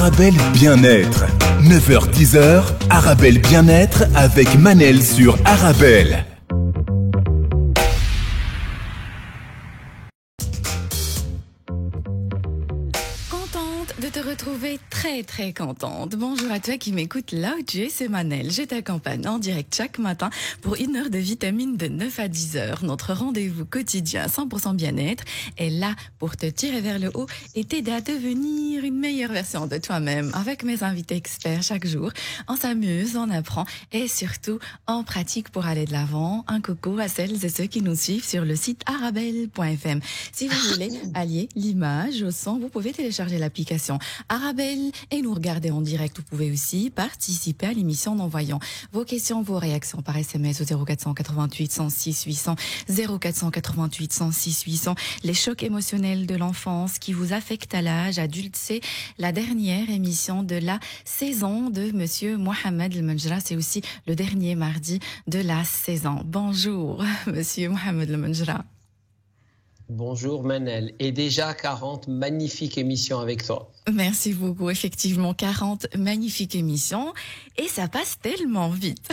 Arabelle Bien-être. 9h-10h, Arabelle Bien-être avec Manel sur Arabelle. De te retrouver très contente. Bonjour à toi qui m'écoute là où tu es, c'est Manel. Je t'accompagne en direct chaque matin pour 1 heure de vitamines de 9 à 10 heures. Notre rendez-vous quotidien 100% bien-être est là pour te tirer vers le haut et t'aider à devenir une meilleure version de toi-même. Avec mes invités experts chaque jour, on s'amuse, on apprend et surtout on pratique pour aller de l'avant. Un coucou à celles et ceux qui nous suivent sur le site arabelle.fm. Si vous voulez allier l'image au son, vous pouvez télécharger l'application Arabelle et nous regarder en direct. Vous pouvez aussi participer à l'émission en envoyant vos questions, vos réactions par SMS au 0488 106 800 0488 106 800. Les chocs émotionnels de l'enfance qui vous affectent à l'âge adulte, c'est la dernière émission de la saison de Monsieur Mohamed El Menjra. C'est aussi le dernier mardi de la saison. Bonjour, Monsieur Mohamed El Menjra. Bonjour Manel, et déjà 40 magnifiques émissions avec toi. Merci beaucoup, effectivement 40 magnifiques émissions et ça passe tellement vite.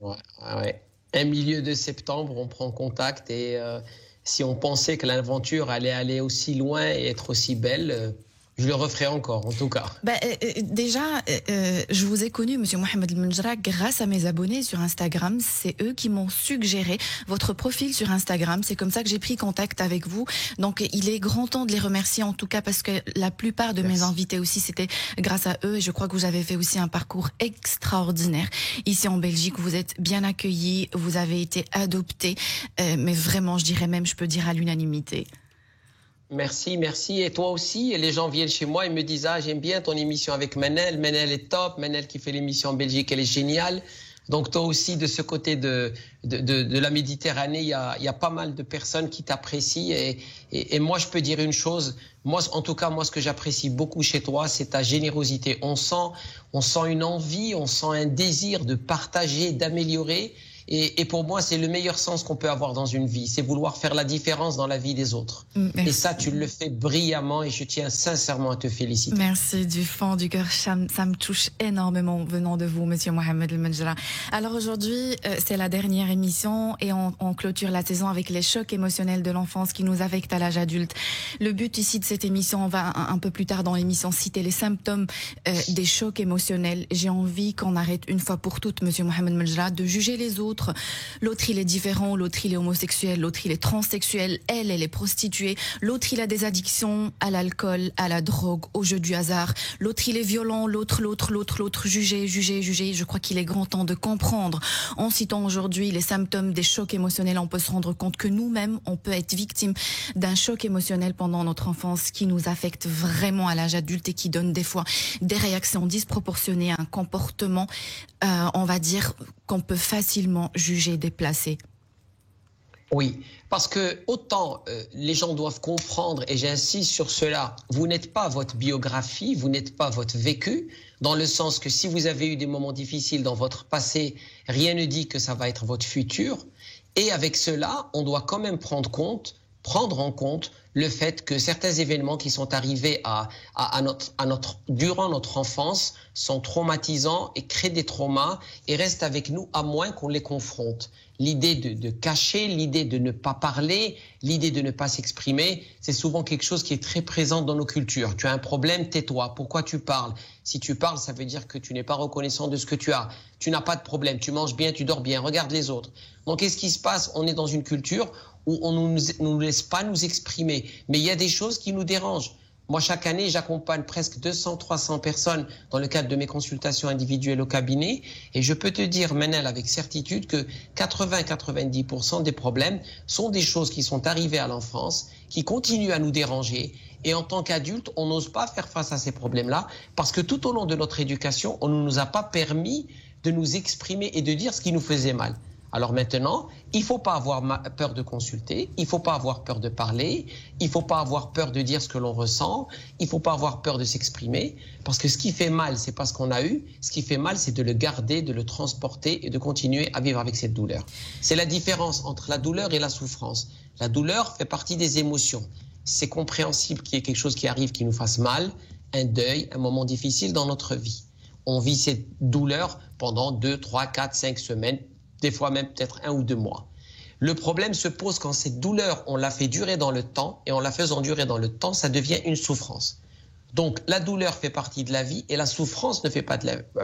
Ouais. Un milieu de septembre, on prend contact et si on pensait que l'aventure allait aller aussi loin et être aussi belle, je le referai encore, en tout cas. Déjà, je vous ai connu, Monsieur Mohamed El Menjra, grâce à mes abonnés sur Instagram. C'est eux qui m'ont suggéré votre profil sur Instagram. C'est comme ça que j'ai pris contact avec vous. Donc, il est grand temps de les remercier, en tout cas, parce que la plupart de mes invités aussi, c'était grâce à eux. Et je crois que vous avez fait aussi un parcours extraordinaire. Ici en Belgique, vous êtes bien accueillis, vous avez été adoptés. Mais vraiment, je dirais même, je peux dire à l'unanimité. Merci. Et toi aussi, les gens viennent chez moi et me disent « Ah, j'aime bien ton émission avec Manel. Manel est top. Manel qui fait l'émission en Belgique, elle est géniale. » Donc toi aussi, de ce côté de la Méditerranée, il y a pas mal de personnes qui t'apprécient. Et moi, je peux dire une chose. Moi, en tout cas, ce que j'apprécie beaucoup chez toi, c'est ta générosité. On sent une envie, on sent un désir de partager, d'améliorer. Et pour moi, c'est le meilleur sens qu'on peut avoir dans une vie. C'est vouloir faire la différence dans la vie des autres. Merci. Et ça, tu le fais brillamment et je tiens sincèrement à te féliciter. Merci du fond du cœur. Ça me touche énormément venant de vous, Monsieur Mohamed El Menjra. Alors aujourd'hui, c'est la dernière émission et on clôture la saison avec les chocs émotionnels de l'enfance qui nous affectent à l'âge adulte. Le but ici de cette émission, on va un peu plus tard dans l'émission citer les symptômes des chocs émotionnels. J'ai envie qu'on arrête une fois pour toutes, Monsieur Mohamed El Menjra, de juger les autres. L'autre, il est différent, l'autre, il est homosexuel, l'autre, il est transsexuel, elle est prostituée, l'autre, il a des addictions à l'alcool, à la drogue, au jeu du hasard, l'autre, il est violent, l'autre, juger. Je crois qu'il est grand temps de comprendre. En citant aujourd'hui les symptômes des chocs émotionnels, on peut se rendre compte que nous-mêmes, on peut être victime d'un choc émotionnel pendant notre enfance qui nous affecte vraiment à l'âge adulte et qui donne des fois des réactions disproportionnées, un comportement, on va dire, qu'on peut facilement juger déplacé. Oui, parce que autant les gens doivent comprendre, et j'insiste sur cela, vous n'êtes pas votre biographie, vous n'êtes pas votre vécu, dans le sens que si vous avez eu des moments difficiles dans votre passé, rien ne dit que ça va être votre futur. Et avec cela, on doit quand même prendre en compte le fait que certains événements qui sont arrivés durant notre enfance sont traumatisants et créent des traumas et restent avec nous à moins qu'on les confronte. L'idée de cacher, l'idée de ne pas parler, l'idée de ne pas s'exprimer, c'est souvent quelque chose qui est très présent dans nos cultures. Tu as un problème, tais-toi. Pourquoi tu parles? Si tu parles, ça veut dire que tu n'es pas reconnaissant de ce que tu as. Tu n'as pas de problème, tu manges bien, tu dors bien, regarde les autres. Donc qu'est-ce qui se passe? On est dans une culture où on ne nous laisse pas nous exprimer. Mais il y a des choses qui nous dérangent. Moi, chaque année, j'accompagne presque 200-300 personnes dans le cadre de mes consultations individuelles au cabinet. Et je peux te dire, Manel, avec certitude que 80-90% des problèmes sont des choses qui sont arrivées à l'enfance, qui continuent à nous déranger. Et en tant qu'adulte, on n'ose pas faire face à ces problèmes-là parce que tout au long de notre éducation, on ne nous a pas permis de nous exprimer et de dire ce qui nous faisait mal. Alors maintenant, il ne faut pas avoir peur de consulter, il ne faut pas avoir peur de parler, il ne faut pas avoir peur de dire ce que l'on ressent, il ne faut pas avoir peur de s'exprimer, parce que ce qui fait mal, c'est pas ce qu'on a eu, ce qui fait mal, c'est de le garder, de le transporter et de continuer à vivre avec cette douleur. C'est la différence entre la douleur et la souffrance. La douleur fait partie des émotions. C'est compréhensible qu'il y ait quelque chose qui arrive qui nous fasse mal, un deuil, un moment difficile dans notre vie. On vit cette douleur pendant 2, 3, 4, 5 semaines, des fois même peut-être 1 ou 2 mois. Le problème se pose quand cette douleur, on la fait durer dans le temps, et en la faisant durer dans le temps, ça devient une souffrance. Donc la douleur fait partie de la vie et la souffrance ne fait pas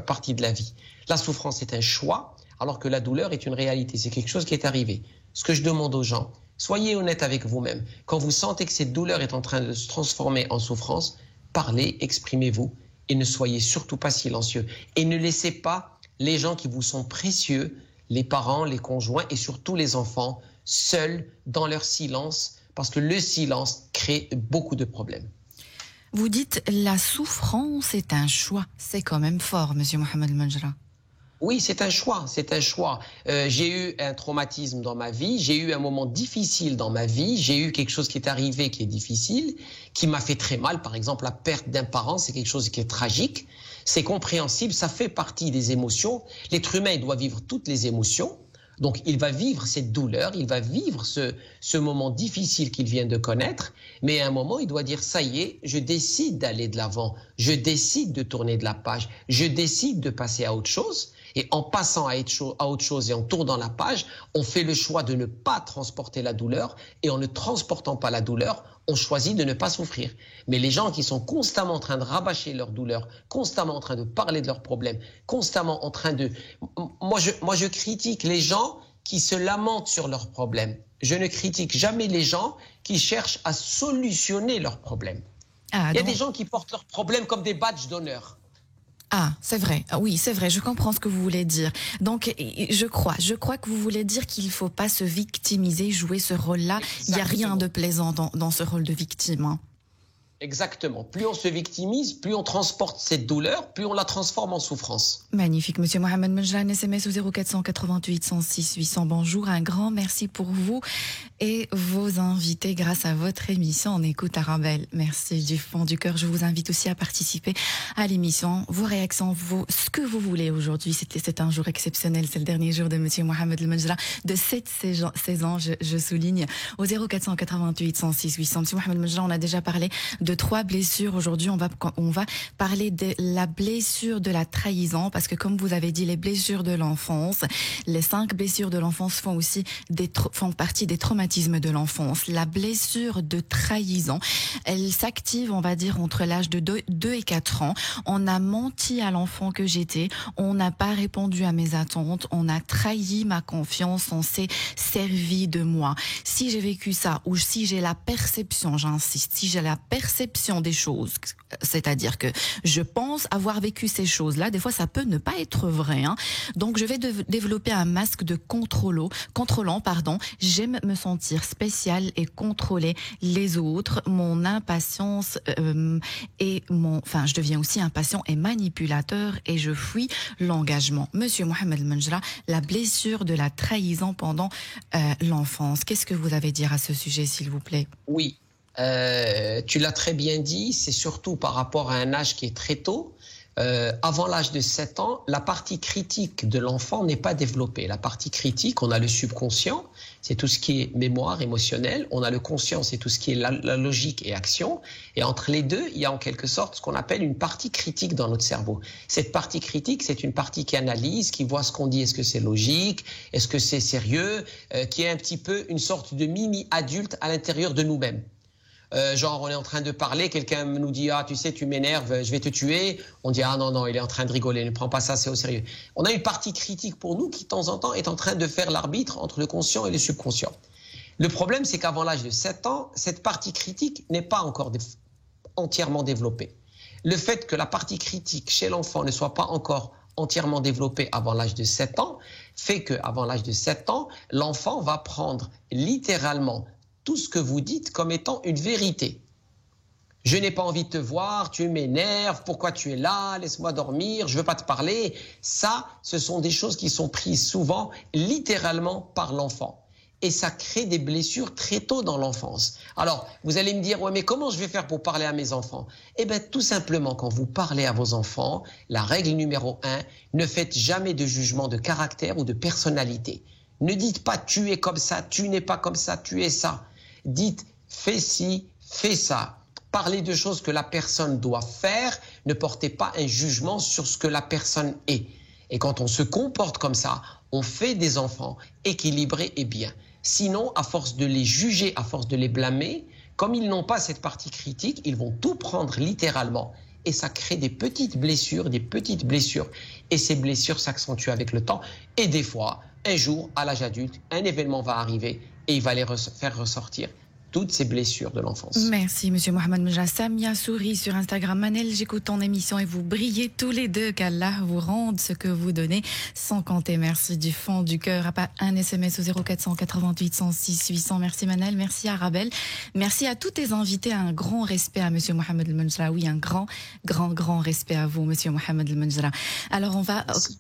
partie de la vie. La souffrance est un choix, alors que la douleur est une réalité, c'est quelque chose qui est arrivé. Ce que je demande aux gens, soyez honnêtes avec vous-même. Quand vous sentez que cette douleur est en train de se transformer en souffrance, parlez, exprimez-vous et ne soyez surtout pas silencieux. Et ne laissez pas les gens qui vous sont précieux, les parents, les conjoints et surtout les enfants, seuls dans leur silence, parce que le silence crée beaucoup de problèmes. Vous dites la souffrance est un choix. C'est quand même fort, Monsieur Mohamed Manjra. Oui, c'est un choix, c'est un choix. J'ai eu un traumatisme dans ma vie, j'ai eu un moment difficile dans ma vie, j'ai eu quelque chose qui est arrivé qui est difficile, qui m'a fait très mal. Par exemple, la perte d'un parent, c'est quelque chose qui est tragique. C'est compréhensible, ça fait partie des émotions. L'être humain doit vivre toutes les émotions. Donc, il va vivre cette douleur, il va vivre ce moment difficile qu'il vient de connaître, mais à un moment, il doit dire, ça y est, je décide d'aller de l'avant, je décide de tourner de la page, je décide de passer à autre chose. Et en passant à autre chose et en tournant la page, on fait le choix de ne pas transporter la douleur, et en ne transportant pas la douleur, on choisit de ne pas souffrir. Mais les gens qui sont constamment en train de rabâcher leur douleur, constamment en train de parler de leurs problèmes, constamment en train de... Moi, je critique les gens qui se lamentent sur leurs problèmes. Je ne critique jamais les gens qui cherchent à solutionner leurs problèmes. Il y a des gens qui portent leurs problèmes comme des badges d'honneur. Ah, c'est vrai. Oui, c'est vrai. Je comprends ce que vous voulez dire. Donc, je crois que vous voulez dire qu'il ne faut pas se victimiser, jouer ce rôle-là. Exactement. Il n'y a rien de plaisant dans ce rôle de victime. Hein. Exactement. Plus on se victimise, plus on transporte cette douleur, plus on la transforme en souffrance. Magnifique. Monsieur Mohamed Manjra, un SMS au 0488 106 800. Bonjour. Un grand merci pour vous et vos invités grâce à votre émission. On écoute Arabelle. Merci du fond du cœur. Je vous invite aussi à participer à l'émission. Vos réactions, ce que vous voulez aujourd'hui. C'est un jour exceptionnel. C'est le dernier jour de Monsieur Mohamed Manjra de 16 ans, je souligne. Au 0488 106 800. Monsieur Mohamed Manjra, on a déjà parlé de 3 blessures. Aujourd'hui, on va parler de la blessure de la trahison, parce que comme vous avez dit, les blessures de l'enfance, les 5 blessures de l'enfance font partie des traumatismes de l'enfance. La blessure de trahison, elle s'active, on va dire, entre l'âge de 2 et 4 ans. On a menti à l'enfant que j'étais, on n'a pas répondu à mes attentes, on a trahi ma confiance, on s'est servi de moi. Si j'ai vécu ça, ou si j'ai la perception, j'insiste, si j'ai la perception des choses, c'est-à-dire que je pense avoir vécu ces choses-là, des fois ça peut ne pas être vrai, hein. Donc je vais développer un masque de contrôlant, j'aime me sentir spécial et contrôler les autres, mon impatience je deviens aussi impatient et manipulateur et je fuis l'engagement. Monsieur Mohamed Manjra, la blessure de la trahison pendant l'enfance, qu'est-ce que vous avez à dire à ce sujet, s'il vous plaît? Oui. Tu l'as très bien dit, c'est surtout par rapport à un âge qui est très tôt. Avant l'âge de 7 ans, la partie critique de l'enfant n'est pas développée. La partie critique, on a le subconscient, c'est tout ce qui est mémoire émotionnelle. On a le conscient, c'est tout ce qui est la logique et action. Et entre les deux, il y a en quelque sorte ce qu'on appelle une partie critique dans notre cerveau. Cette partie critique, c'est une partie qui analyse, qui voit ce qu'on dit. Est-ce que c'est logique? Est-ce que c'est sérieux? Qui est un petit peu une sorte de mini-adulte à l'intérieur de nous-mêmes. Genre, on est en train de parler, quelqu'un nous dit « Ah, tu sais, tu m'énerves, je vais te tuer ». On dit « Ah non, il est en train de rigoler, ne prends pas ça, c'est au sérieux ». On a une partie critique pour nous qui, de temps en temps, est en train de faire l'arbitre entre le conscient et le subconscient. Le problème, c'est qu'avant l'âge de 7 ans, cette partie critique n'est pas encore entièrement développée. Le fait que la partie critique chez l'enfant ne soit pas encore entièrement développée avant l'âge de 7 ans fait qu'avant l'âge de 7 ans, l'enfant va prendre littéralement tout ce que vous dites comme étant une vérité. Je n'ai pas envie de te voir, tu m'énerves, pourquoi tu es là, laisse-moi dormir, je veux pas te parler. Ça, ce sont des choses qui sont prises souvent littéralement par l'enfant. Et ça crée des blessures très tôt dans l'enfance. Alors, vous allez me dire, ouais, mais comment je vais faire pour parler à mes enfants? Eh bien, tout simplement, quand vous parlez à vos enfants, la règle numéro 1, ne faites jamais de jugement de caractère ou de personnalité. Ne dites pas, tu es comme ça, tu n'es pas comme ça, tu es ça. Dites, fais ci, fais ça. Parlez de choses que la personne doit faire, ne portez pas un jugement sur ce que la personne est. Et quand on se comporte comme ça, on fait des enfants équilibrés et bien. Sinon, à force de les juger, à force de les blâmer, comme ils n'ont pas cette partie critique, ils vont tout prendre littéralement. Et ça crée des petites blessures. Et ces blessures s'accentuent avec le temps. Et des fois, un jour, à l'âge adulte, un événement va arriver et il va les faire ressortir toutes ces blessures de l'enfance. Merci, Monsieur Mohamed Mejra. Samia sourit sur Instagram. Manel, j'écoute ton émission et vous brillez tous les deux. Qu'Allah vous rende ce que vous donnez sans compter. Merci du fond du cœur. Pas un SMS au 0488 106 800. Merci Manel, merci Arabelle. Merci à tous tes invités. Un grand respect à Monsieur Mohamed Mejra. Oui, un grand respect à vous, Monsieur Mohamed Mejra. Alors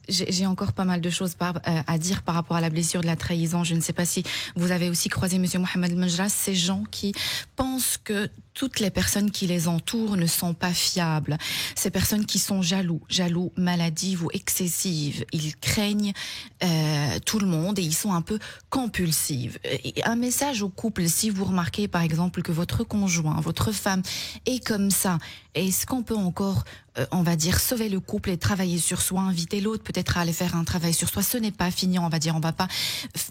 j'ai encore pas mal de choses à dire par rapport à la blessure de la trahison. Je ne sais pas si vous avez aussi croisé Monsieur Mohamed Mejra, ces gens qui pensent que toutes les personnes qui les entourent ne sont pas fiables. Ces personnes qui sont jaloux, maladives ou excessives. Ils craignent tout le monde et ils sont un peu compulsives. Un message au couple, si vous remarquez par exemple que votre conjoint, votre femme est comme ça, est-ce qu'on peut encore, on va dire, sauver le couple et travailler sur soi, inviter l'autre peut-être à aller faire un travail sur soi? Ce n'est pas fini, on va dire, on va pas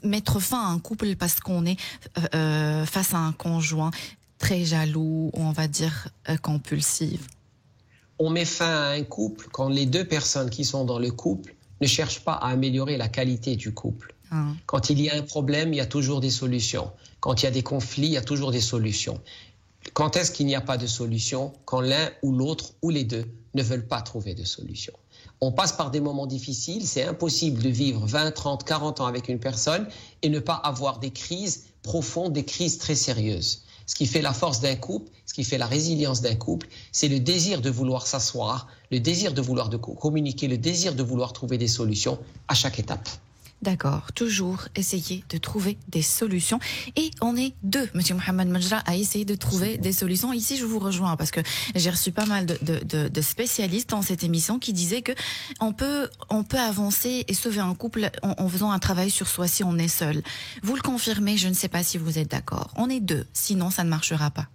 mettre fin à un couple parce qu'on est face à un conjoint très jaloux, ou on va dire compulsif. On met fin à un couple quand les deux personnes qui sont dans le couple ne cherchent pas à améliorer la qualité du couple. Quand il y a un problème, il y a toujours des solutions. Quand il y a des conflits, il y a toujours des solutions. Quand est-ce qu'il n'y a pas de solution? Quand l'un ou l'autre ou les deux ne veulent pas trouver de solution. On passe par des moments difficiles, c'est impossible de vivre 20, 30, 40 ans avec une personne et ne pas avoir des crises profondes, des crises très sérieuses. Ce qui fait la force d'un couple, ce qui fait la résilience d'un couple, c'est le désir de vouloir s'asseoir, le désir de vouloir communiquer, le désir de vouloir trouver des solutions à chaque étape. D'accord, toujours essayer de trouver des solutions. Et on est deux, Monsieur Mohamed Mejra, à essayer de trouver des solutions. Ici, je vous rejoins parce que j'ai reçu pas mal de spécialistes dans cette émission qui disaient que on peut avancer et sauver un couple en faisant un travail sur soi si on est seul. Vous le confirmez, je ne sais pas si vous êtes d'accord. On est deux, sinon ça ne marchera pas.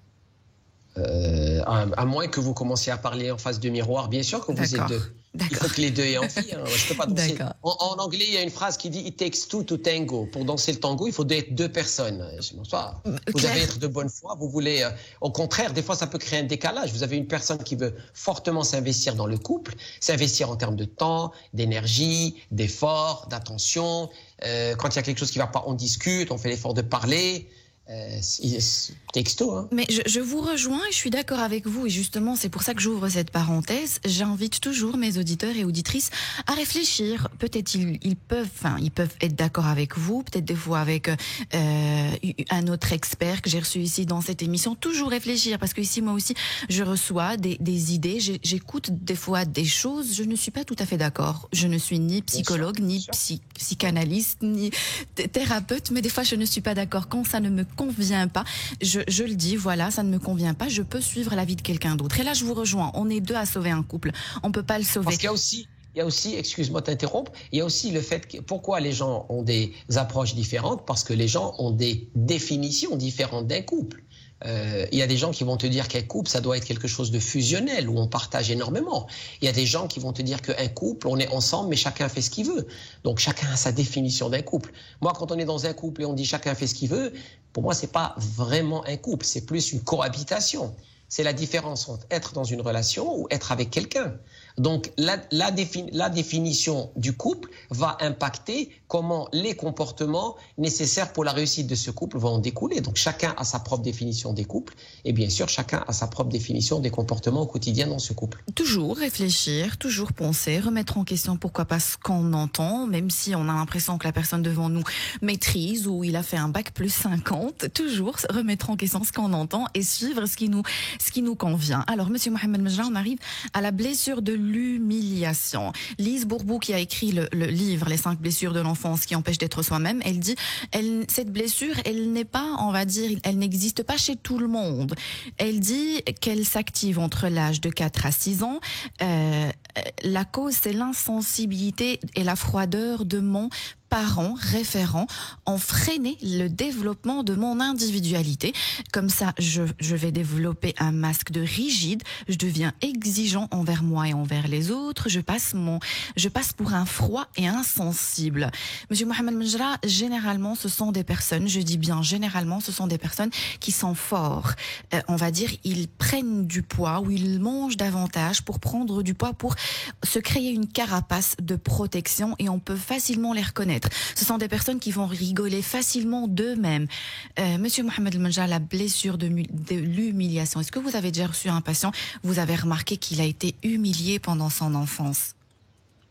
À moins que vous commenciez à parler en face du miroir, bien sûr que vous êtes deux. Il faut que les deux aient envie. Hein. Je peux pas danser. En anglais, il y a une phrase qui dit « It takes two to tango ». Pour danser le tango, il faut être deux personnes. Vous devez être de bonne foi. Vous voulez, au contraire, des fois, ça peut créer un décalage. Vous avez une personne qui veut fortement s'investir dans le couple, s'investir en termes de temps, d'énergie, d'effort, d'attention. Quand il y a quelque chose qui ne va pas, on discute, on fait l'effort de parler. Texto, hein. Mais je vous rejoins et je suis d'accord avec vous et justement c'est pour ça que j'ouvre cette parenthèse. J'invite toujours mes auditeurs et auditrices à réfléchir. Peut-être ils peuvent être d'accord avec vous, peut-être des fois avec un autre expert que j'ai reçu ici dans cette émission. Toujours réfléchir parce que ici moi aussi je reçois des idées, j'écoute des fois des choses, je ne suis pas tout à fait d'accord. Je ne suis ni psychologue, ni psychanalyste, ni thérapeute, mais des fois je ne suis pas d'accord quand ça ne me convient pas, je le dis, voilà, ça ne me convient pas, je peux suivre l'avis de quelqu'un d'autre. Et là, je vous rejoins, on est deux à sauver un couple, on peut pas le sauver. Parce qu'il y a aussi, excuse-moi de t'interrompre, il y a aussi le fait que pourquoi les gens ont des approches différentes, parce que les gens ont des définitions différentes d'un couple. Il y a des gens qui vont te dire qu'un couple, ça doit être quelque chose de fusionnel, où on partage énormément. Il y a des gens qui vont te dire qu'un couple, on est ensemble, mais chacun fait ce qu'il veut. Donc chacun a sa définition d'un couple. Moi, quand on est dans un couple et on dit chacun fait ce qu'il veut, pour moi, c'est pas vraiment un couple, c'est plus une cohabitation. C'est la différence entre être dans une relation ou être avec quelqu'un. Donc, la définition du couple va impacter comment les comportements nécessaires pour la réussite de ce couple vont en découler. Donc, chacun a sa propre définition des couples et bien sûr, chacun a sa propre définition des comportements au quotidien dans ce couple. Toujours réfléchir, toujours penser, remettre en question pourquoi pas ce qu'on entend, même si on a l'impression que la personne devant nous maîtrise ou il a fait un bac plus 50, toujours remettre en question ce qu'on entend et suivre ce qui nous convient. Alors, Monsieur Mohamed Mejra, on arrive à la blessure de l'humiliation. Lise Bourbou, qui a écrit le livre Les 5 blessures de l'enfance qui empêchent d'être soi-même, elle dit, cette blessure, elle n'est pas, on va dire, elle n'existe pas chez tout le monde. Elle dit qu'elle s'active entre l'âge de 4 à 6 ans. La cause, c'est l'insensibilité et la froideur de mon parents référents ont freiné le développement de mon individualité. Comme ça, je vais développer un masque de rigide, je deviens exigeant envers moi et envers les autres, je passe pour un froid et insensible. Monsieur Mohamed Menjra, généralement, ce sont des personnes, je dis bien généralement, ce sont des personnes qui sont forts. On va dire, ils prennent du poids ou ils mangent davantage pour prendre du poids, pour se créer une carapace de protection, et on peut facilement les reconnaître. Ce sont des personnes qui vont rigoler facilement d'eux-mêmes. Monsieur Mohamed Menjra, la blessure de l'humiliation. Est-ce que vous avez déjà reçu un patient, vous avez remarqué qu'il a été humilié pendant son enfance?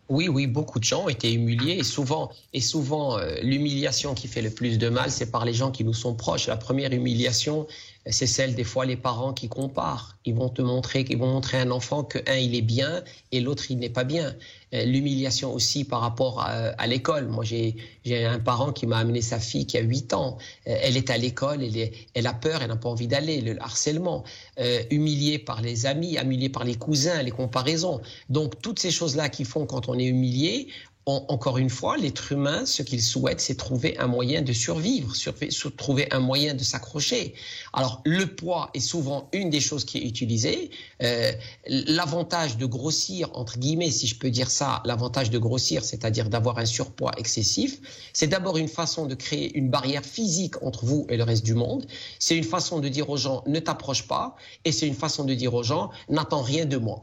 Oui, beaucoup de gens ont été humiliés, et souvent l'humiliation qui fait le plus de mal, c'est par les gens qui nous sont proches. La première humiliation, c'est celle des fois les parents qui comparent. Ils vont montrer un enfant que il est bien et l'autre il n'est pas bien. L'humiliation aussi par rapport à l'école. Moi j'ai un parent qui m'a amené sa fille qui a 8 ans. Elle est à l'école, elle a peur, elle n'a pas envie d'aller. Le harcèlement, humiliée par les amis, humiliée par les cousins, les comparaisons. Donc toutes ces choses-là qui font quand on est humilié. Encore une fois, l'être humain, ce qu'il souhaite, c'est trouver un moyen de survivre, trouver un moyen de s'accrocher. Alors, le poids est souvent une des choses qui est utilisée. L'avantage de grossir, entre guillemets, si je peux dire ça, l'avantage de grossir, c'est-à-dire d'avoir un surpoids excessif, c'est d'abord une façon de créer une barrière physique entre vous et le reste du monde. C'est une façon de dire aux gens, ne t'approche pas, et c'est une façon de dire aux gens, n'attends rien de moi.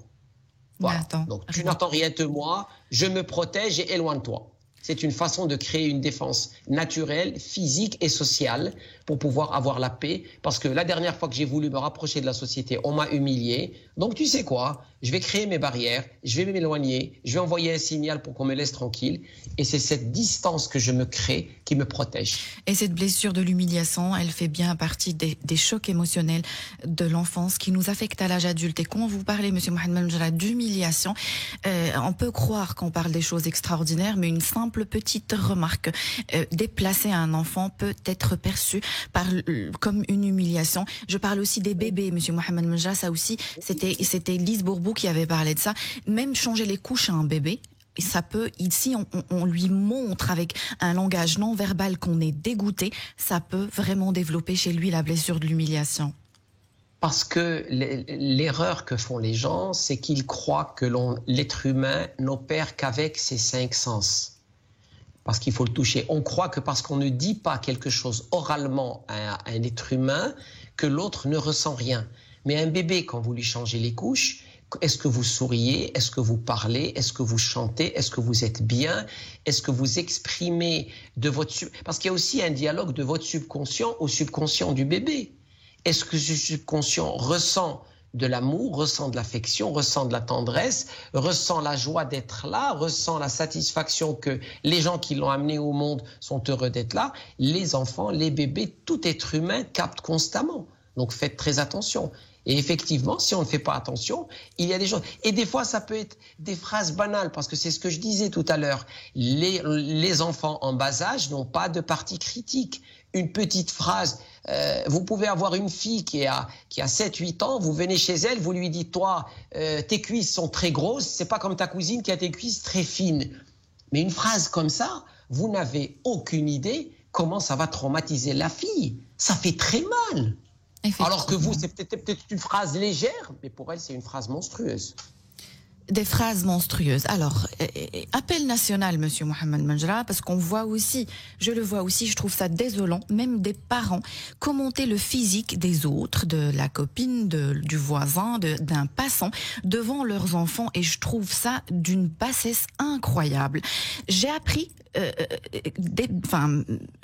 Voilà. Donc, tu n'attends rien de moi, je me protège et éloigne-toi. C'est une façon de créer une défense naturelle, physique et sociale pour pouvoir avoir la paix. Parce que la dernière fois que j'ai voulu me rapprocher de la société, on m'a humilié. Donc tu sais quoi, je vais créer mes barrières, je vais m'éloigner, je vais envoyer un signal pour qu'on me laisse tranquille. Et c'est cette distance que je me crée qui me protège. Et cette blessure de l'humiliation, elle fait bien partie des chocs émotionnels de l'enfance qui nous affectent à l'âge adulte. Et quand vous parlez, monsieur Mohamed Menjra, d'humiliation, on peut croire qu'on parle des choses extraordinaires, mais une simple petite remarque déplacée à un enfant peut être perçue comme une humiliation. Je parle aussi des bébés, monsieur Mohamed Menjra, ça aussi, c'était Lise Bourbou qui avait parlé de ça. Même changer les couches à un bébé, et ça peut, ici, on lui montre avec un langage non verbal qu'on est dégoûté, ça peut vraiment développer chez lui la blessure de l'humiliation. Parce que l'erreur que font les gens, c'est qu'ils croient que l'être humain n'opère qu'avec ses 5 sens. Parce qu'il faut le toucher. On croit que parce qu'on ne dit pas quelque chose oralement à un être humain, que l'autre ne ressent rien. Mais un bébé, quand vous lui changez les couches, est-ce que vous souriez? Est-ce que vous parlez? Est-ce que vous chantez? Est-ce que vous êtes bien? Est-ce que vous exprimez de votre... Parce qu'il y a aussi un dialogue de votre subconscient au subconscient du bébé. Est-ce que ce subconscient ressent de l'amour, ressent de l'affection, ressent de la tendresse, ressent la joie d'être là, ressent la satisfaction que les gens qui l'ont amené au monde sont heureux d'être là? Les enfants, les bébés, tout être humain capte constamment. Donc faites très attention. Et effectivement, si on ne fait pas attention, il y a des choses. Et des fois, ça peut être des phrases banales, parce que c'est ce que je disais tout à l'heure. Les enfants en bas âge n'ont pas de partie critique. Une petite phrase, vous pouvez avoir une fille qui a 7-8 ans, vous venez chez elle, vous lui dites, toi, tes cuisses sont très grosses, c'est pas comme ta cousine qui a tes cuisses très fines. Mais une phrase comme ça, vous n'avez aucune idée comment ça va traumatiser la fille. Ça fait très mal. Alors que vous, c'est peut-être une phrase légère, mais pour elle, c'est une phrase monstrueuse. Des phrases monstrueuses. Alors, appel national, monsieur Mohamed Menjra, parce qu'on voit aussi, je le vois aussi, je trouve ça désolant, même des parents, commenter le physique des autres, de la copine, du voisin, d'un passant, devant leurs enfants, et je trouve ça d'une bassesse incroyable. J'ai appris,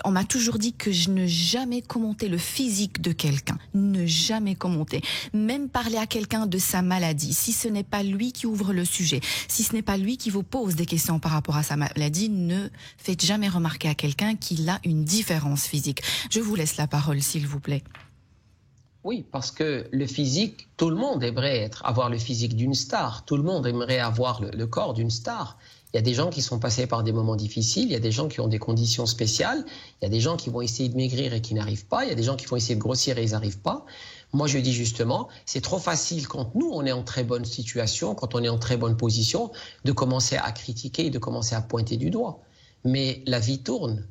on m'a toujours dit que je ne jamais commenter le physique de quelqu'un, ne jamais commenter, même parler à quelqu'un de sa maladie, si ce n'est pas lui qui ouvre le sujet, si ce n'est pas lui qui vous pose des questions par rapport à sa maladie, ne faites jamais remarquer à quelqu'un qu'il a une différence physique. Je vous laisse la parole, s'il vous plaît. Oui, parce que le physique, tout le monde aimerait avoir le physique d'une star, tout le monde aimerait avoir le corps d'une star. Il y a des gens qui sont passés par des moments difficiles, il y a des gens qui ont des conditions spéciales, il y a des gens qui vont essayer de maigrir et qui n'arrivent pas, il y a des gens qui vont essayer de grossir et ils n'arrivent pas. Moi, je dis justement, c'est trop facile quand nous, on est en très bonne situation, quand on est en très bonne position, de commencer à critiquer et de commencer à pointer du doigt. mais la vie tourne.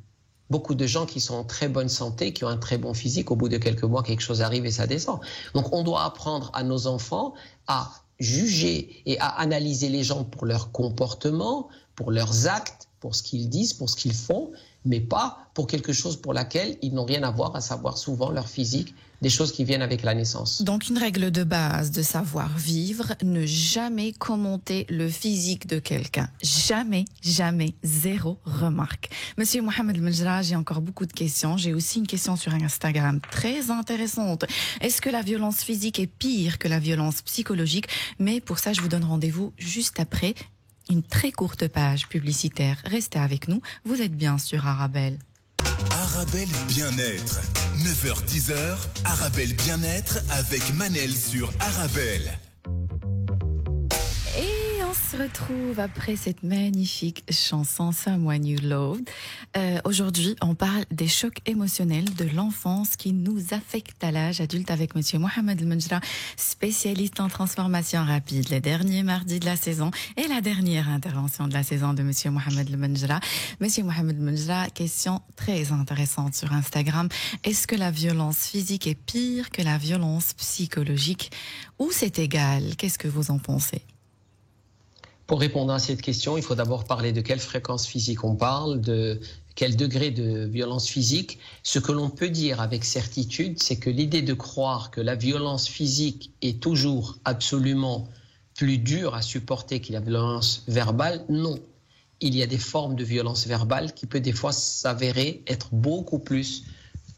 Beaucoup de gens qui sont en très bonne santé, qui ont un très bon physique, au bout de quelques mois, quelque chose arrive et ça descend. Donc on doit apprendre à nos enfants à juger et à analyser les gens pour leur comportement, pour leurs actes, pour ce qu'ils disent, pour ce qu'ils font, mais pas pour quelque chose pour laquelle ils n'ont rien à voir, à savoir souvent leur physique, des choses qui viennent avec la naissance. Donc une règle de base de savoir vivre, ne jamais commenter le physique de quelqu'un. Jamais, jamais, zéro remarque. Monsieur Mohamed Menjra, j'ai encore beaucoup de questions. J'ai aussi une question sur Instagram très intéressante. Est-ce que la violence physique est pire que la violence psychologique? Mais pour ça, je vous donne rendez-vous juste après une très courte page publicitaire. Restez avec nous, vous êtes bien sur Arabelle. Arabelle Bien-être, 9h-10h, Arabelle Bien-être avec Manel sur Arabelle. Et on se retrouve après cette magnifique chanson Someone You Loved. Aujourd'hui, on parle des chocs émotionnels de l'enfance qui nous affectent à l'âge adulte avec Monsieur Mohamed Menjra, spécialiste en transformation rapide, les derniers mardis de la saison et la dernière intervention de la saison de Monsieur Mohamed Menjra. Monsieur Mohamed Menjra, question très intéressante sur Instagram. Est-ce que la violence physique est pire que la violence psychologique ou c'est égal? Qu'est-ce que vous en pensez? Pour répondre à cette question, il faut d'abord parler de quelle fréquence physique on parle, de quel degré de violence physique. Ce que l'on peut dire avec certitude, c'est que l'idée de croire que la violence physique est toujours absolument plus dure à supporter que la violence verbale, non. Il y a des formes de violence verbale qui peut des fois s'avérer être beaucoup plus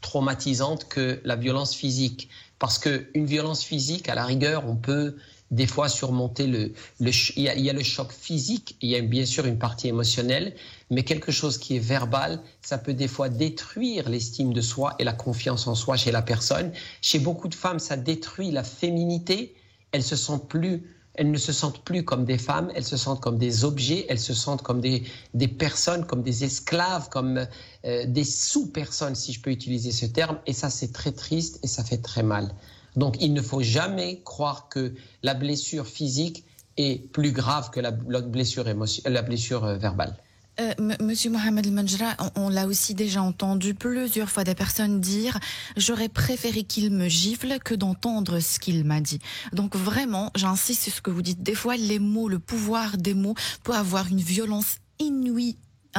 traumatisante que la violence physique. Parce qu'une violence physique, à la rigueur, on peut des fois surmonter il y a le choc physique, il y a bien sûr une partie émotionnelle, mais quelque chose qui est verbal, ça peut des fois détruire l'estime de soi et la confiance en soi chez la personne. Chez beaucoup de femmes, ça détruit la féminité. Elles ne se sentent plus comme des femmes, elles se sentent comme des objets, elles se sentent comme des personnes, comme des esclaves, comme des sous-personnes, si je peux utiliser ce terme. Et ça, c'est très triste et ça fait très mal. Donc, il ne faut jamais croire que la blessure physique est plus grave que la blessure verbale. Monsieur Mohamed Menjra, on l'a aussi déjà entendu plusieurs fois des personnes dire « J'aurais préféré qu'il me gifle que d'entendre ce qu'il m'a dit ». Donc vraiment, j'insiste sur ce que vous dites. Des fois, les mots, le pouvoir des mots peut avoir une violence inouïe,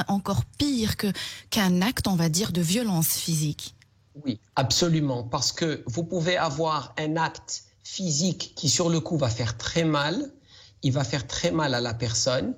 encore pire qu'un acte, on va dire, de violence physique. Oui, absolument, parce que vous pouvez avoir un acte physique qui sur le coup va faire très mal, il va faire très mal à la personne,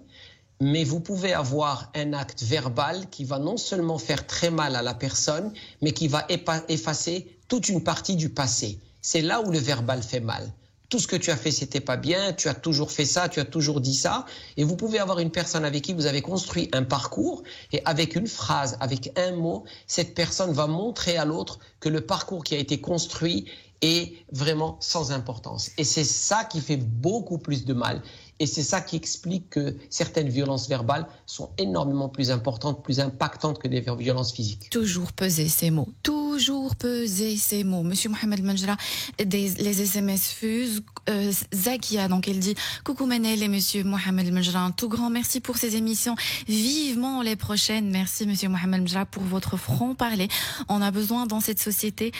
mais vous pouvez avoir un acte verbal qui va non seulement faire très mal à la personne, mais qui va effacer toute une partie du passé. C'est là où le verbal fait mal. Tout ce que tu as fait, c'était pas bien, tu as toujours fait ça, tu as toujours dit ça. Et vous pouvez avoir une personne avec qui vous avez construit un parcours et avec une phrase, avec un mot, cette personne va montrer à l'autre que le parcours qui a été construit est vraiment sans importance. Et c'est ça qui fait beaucoup plus de mal. Et c'est ça qui explique que certaines violences verbales sont énormément plus importantes, plus impactantes que des violences physiques. Toujours peser ces mots. Toujours peser ces mots. Monsieur Mohamed Menjra, les SMS fusent. Zakia, donc elle dit « Coucou Manel et Monsieur Mohamed Menjra, un tout grand merci pour ces émissions. Vivement les prochaines. Merci Monsieur Mohamed Menjra pour votre franc-parler. On a besoin dans cette société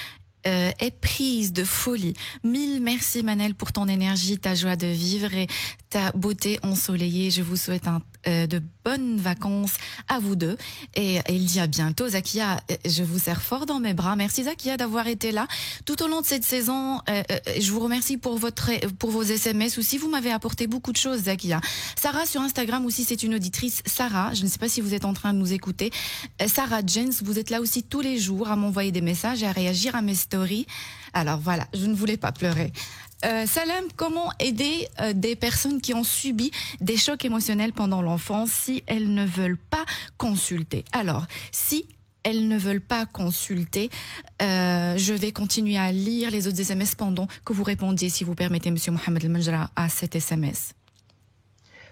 éprise de folie. Mille merci Manel pour ton énergie, ta joie de vivre et ta beauté ensoleillée. Je vous souhaite de bonnes vacances à vous deux. Et il dit à bientôt. Zakia, je vous serre fort dans mes bras. Merci Zakia d'avoir été là tout au long de cette saison. Je vous remercie pour vos SMS aussi. Vous m'avez apporté beaucoup de choses, Zakia. Sarah sur Instagram aussi, c'est une auditrice. Sarah, je ne sais pas si vous êtes en train de nous écouter. Sarah Jens, vous êtes là aussi tous les jours à m'envoyer des messages et à réagir à mes stories. Alors voilà, je ne voulais pas pleurer. Salam, comment aider des personnes qui ont subi des chocs émotionnels pendant l'enfance si elles ne veulent pas consulter? Alors, si elles ne veulent pas consulter, je vais continuer à lire les autres SMS pendant que vous répondiez, si vous permettez, Monsieur Mohamed Menjra, à cet SMS.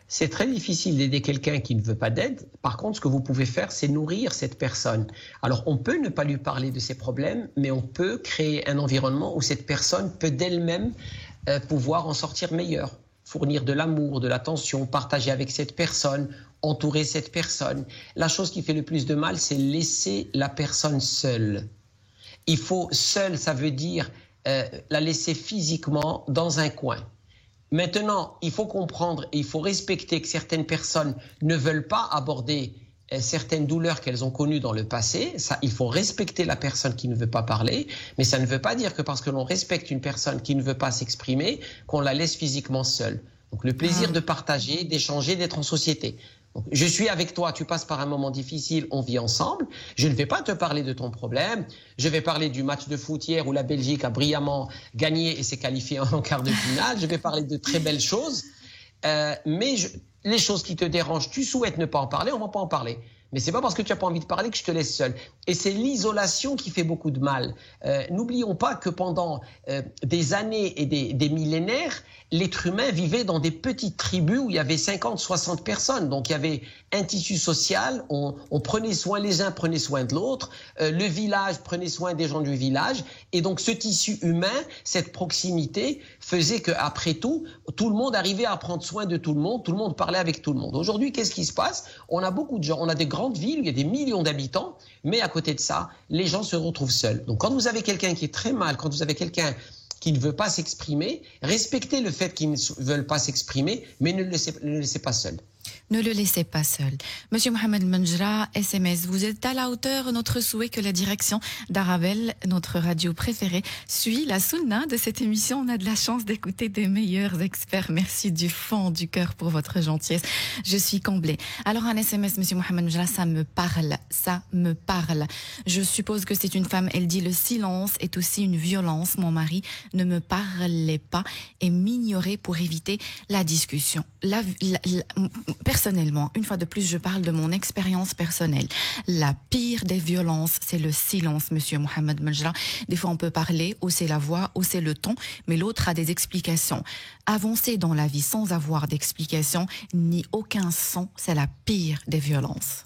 C'est très difficile d'aider quelqu'un qui ne veut pas d'aide. Par contre, ce que vous pouvez faire, c'est nourrir cette personne. Alors, on peut ne pas lui parler de ses problèmes, mais on peut créer un environnement où cette personne peut d'elle-même pouvoir en sortir meilleure. Il fournir de l'amour, de l'attention, partager avec cette personne, entourer cette personne. La chose qui fait le plus de mal, c'est laisser la personne seule. Il faut seule, ça veut dire la laisser physiquement dans un coin. Maintenant, il faut comprendre et il faut respecter que certaines personnes ne veulent pas aborder certaines douleurs qu'elles ont connues dans le passé. Ça, il faut respecter la personne qui ne veut pas parler, mais ça ne veut pas dire que parce que l'on respecte une personne qui ne veut pas s'exprimer, qu'on la laisse physiquement seule. Donc le plaisir de partager, d'échanger, d'être en société. Donc, je suis avec toi, tu passes par un moment difficile, on vit ensemble. Je ne vais pas te parler de ton problème. Je vais parler du match de foot hier où la Belgique a brillamment gagné et s'est qualifiée en quart de finale. Je vais parler de très belles choses. Mais les choses qui te dérangent, tu souhaites ne pas en parler, on ne va pas en parler. Mais c'est pas parce que tu n'as pas envie de parler que je te laisse seul. Et c'est l'isolation qui fait beaucoup de mal. N'oublions pas que pendant des années et des millénaires, l'être humain vivait dans des petites tribus où il y avait 50, 60 personnes. Donc il y avait un tissu social, on prenait soin, les uns prenaient soin de l'autre, le village prenait soin des gens du village. Et donc ce tissu humain, cette proximité faisait qu'après tout, tout le monde arrivait à prendre soin de tout le monde parlait avec tout le monde. Aujourd'hui, qu'est-ce qui se passe? On a beaucoup de gens, on a des grandes villes où il y a des millions d'habitants, mais à côté de ça, les gens se retrouvent seuls. Donc quand vous avez quelqu'un qui est très mal, quand vous avez quelqu'un qui ne veut pas s'exprimer, respectez le fait qu'ils ne veulent pas s'exprimer, mais ne le laissez pas seul. Ne le laissez pas seul. Monsieur Mohamed Menjra, SMS, vous êtes à la hauteur. Notre souhait que la direction d'Arabelle, notre radio préférée, suit la sunna de cette émission. On a de la chance d'écouter des meilleurs experts. Merci du fond du cœur pour votre gentillesse. Je suis comblée. Alors un SMS, Monsieur Mohamed Menjra, ça me parle. Je suppose que c'est une femme. Elle dit: le silence est aussi une violence. Mon mari ne me parlait pas et m'ignorait pour éviter la discussion. Personnellement, une fois de plus, je parle de mon expérience personnelle. La pire des violences, c'est le silence, Monsieur Mohamed Menjra. Des fois, on peut parler, hausser la voix, hausser le ton, mais l'autre a des explications. Avancer dans la vie sans avoir d'explications, ni aucun son, c'est la pire des violences.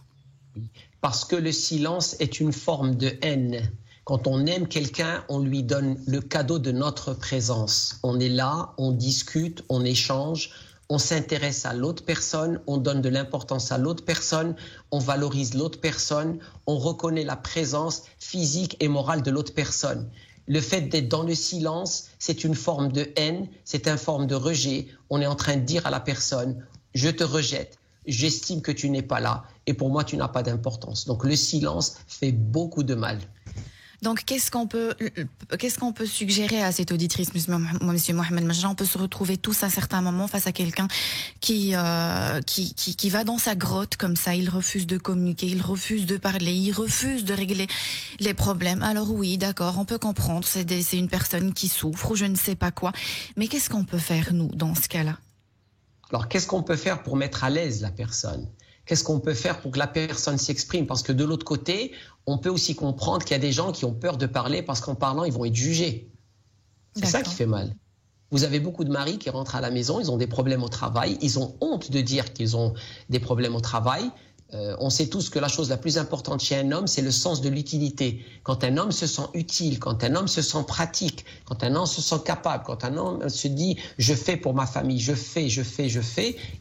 Parce que le silence est une forme de haine. Quand on aime quelqu'un, on lui donne le cadeau de notre présence. On est là, on discute, on échange, on s'intéresse à l'autre personne, on donne de l'importance à l'autre personne, on valorise l'autre personne, on reconnaît la présence physique et morale de l'autre personne. Le fait d'être dans le silence, c'est une forme de haine, c'est une forme de rejet. On est en train de dire à la personne: je te rejette, j'estime que tu n'es pas là et pour moi tu n'as pas d'importance. Donc le silence fait beaucoup de mal. Donc, qu'est-ce qu'on peut suggérer à cette auditrice, Monsieur Mohamed Menjra? On peut se retrouver tous à certains moments face à quelqu'un qui va dans sa grotte comme ça. Il refuse de communiquer, il refuse de parler, il refuse de régler les problèmes. Alors oui, d'accord, on peut comprendre. C'est une personne qui souffre ou je ne sais pas quoi. Mais qu'est-ce qu'on peut faire, nous, dans ce cas-là? Alors, qu'est-ce qu'on peut faire pour mettre à l'aise la personne? Qu'est-ce qu'on peut faire pour que la personne s'exprime? Parce que de l'autre côté, on peut aussi comprendre qu'il y a des gens qui ont peur de parler parce qu'en parlant, ils vont être jugés. C'est ça qui fait mal. Vous avez beaucoup de maris qui rentrent à la maison, ils ont des problèmes au travail, ils ont honte de dire qu'ils ont des problèmes au travail. On sait tous que la chose la plus importante chez un homme, c'est le sens de l'utilité. Quand un homme se sent utile, quand un homme se sent pratique, quand un homme se sent capable, quand un homme se dit « je fais pour ma famille, je fais »,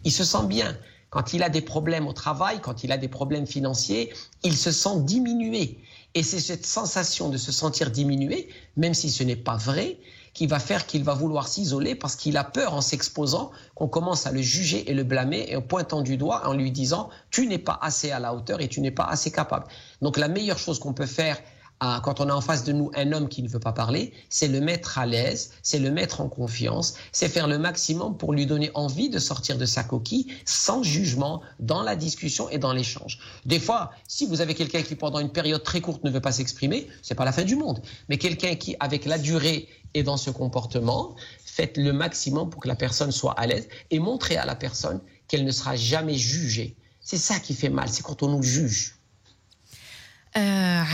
il se sent bien. Quand il a des problèmes au travail, quand il a des problèmes financiers, il se sent diminué. Et c'est cette sensation de se sentir diminué, même si ce n'est pas vrai, qui va faire qu'il va vouloir s'isoler parce qu'il a peur en s'exposant qu'on commence à le juger et le blâmer et en pointant du doigt en lui disant « tu n'es pas assez à la hauteur et tu n'es pas assez capable ». Donc la meilleure chose qu'on peut faire quand on a en face de nous un homme qui ne veut pas parler, c'est le mettre à l'aise, c'est le mettre en confiance, c'est faire le maximum pour lui donner envie de sortir de sa coquille sans jugement dans la discussion et dans l'échange. Des fois, si vous avez quelqu'un qui pendant une période très courte ne veut pas s'exprimer, c'est pas la fin du monde. Mais quelqu'un qui, avec la durée, est dans ce comportement, faites le maximum pour que la personne soit à l'aise et montrez à la personne qu'elle ne sera jamais jugée. C'est ça qui fait mal, c'est quand on nous juge.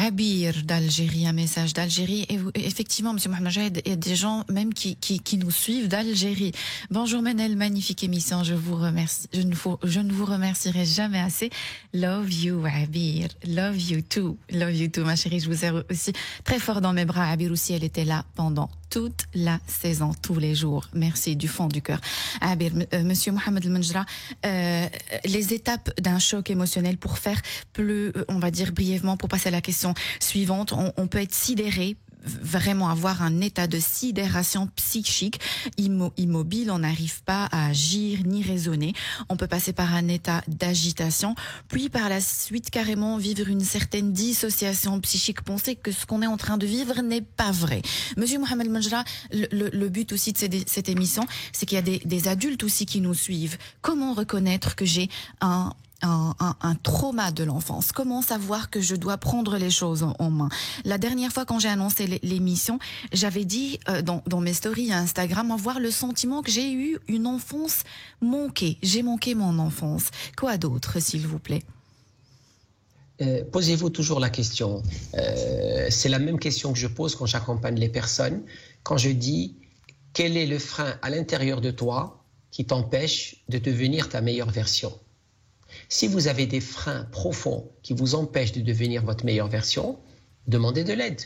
Abir d'Algérie, un message d'Algérie. Et effectivement, Monsieur Mohamed Menjra, il y a des gens même qui nous suivent d'Algérie. Bonjour Manel, magnifique émission, je vous remercie. Je ne vous remercierai jamais assez. Love you, Abir. Love you too, ma chérie. Je vous ai aussi très fort dans mes bras. Abir aussi, elle était là pendant toute la saison, tous les jours. Merci du fond du cœur. Monsieur Mohamed El-Menjra, les étapes d'un choc émotionnel pour faire plus, on va dire brièvement, pour passer à la question suivante, on peut être sidéré, vraiment avoir un état de sidération psychique, immobile, on n'arrive pas à agir ni raisonner. On peut passer par un état d'agitation, puis par la suite carrément vivre une certaine dissociation psychique, penser que ce qu'on est en train de vivre n'est pas vrai. Monsieur Mohamed El-Menjra, le but aussi de cette émission, c'est qu'il y a des adultes aussi qui nous suivent. Comment reconnaître que j'ai un trauma de l'enfance? Comment savoir que je dois prendre les choses en main? La dernière fois quand j'ai annoncé l'émission, j'avais dit dans mes stories Instagram, avoir le sentiment que j'ai eu une enfance manquée. J'ai manqué mon enfance. Quoi d'autre, s'il vous plaît? Posez-vous toujours la question. C'est la même question que je pose quand j'accompagne les personnes. Quand je dis, quel est le frein à l'intérieur de toi qui t'empêche de devenir ta meilleure version? Si vous avez des freins profonds qui vous empêchent de devenir votre meilleure version, demandez de l'aide.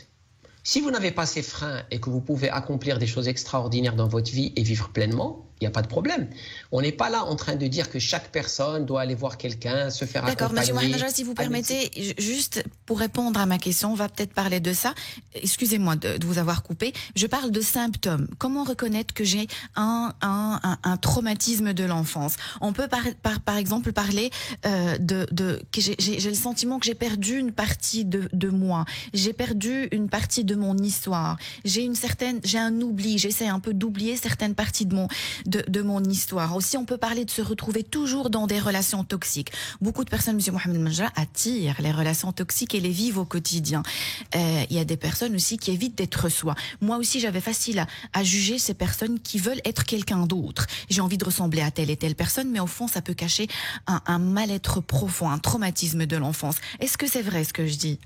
Si vous n'avez pas ces freins et que vous pouvez accomplir des choses extraordinaires dans votre vie et vivre pleinement, il n'y a pas de problème. On n'est pas là en train de dire que chaque personne doit aller voir quelqu'un, se faire accompagner. D'accord, monsieur Mohamed, si vous permettez, juste pour répondre à ma question, on va peut-être parler de ça. Excusez-moi de vous avoir coupé. Je parle de symptômes. Comment reconnaître que j'ai un traumatisme de l'enfance? On peut par exemple parler que j'ai le sentiment que j'ai perdu une partie de moi. J'ai perdu une partie de mon histoire. J'ai un oubli. J'essaie un peu d'oublier certaines parties de mon histoire. Aussi, on peut parler de se retrouver toujours dans des relations toxiques. Beaucoup de personnes, monsieur Mohamed El-Menjra, attirent les relations toxiques et les vivent au quotidien. Il y a des personnes aussi qui évitent d'être soi. Moi aussi, j'avais facile à juger ces personnes qui veulent être quelqu'un d'autre. J'ai envie de ressembler à telle et telle personne, mais au fond, ça peut cacher un mal-être profond, un traumatisme de l'enfance. Est-ce que c'est vrai ce que je dis?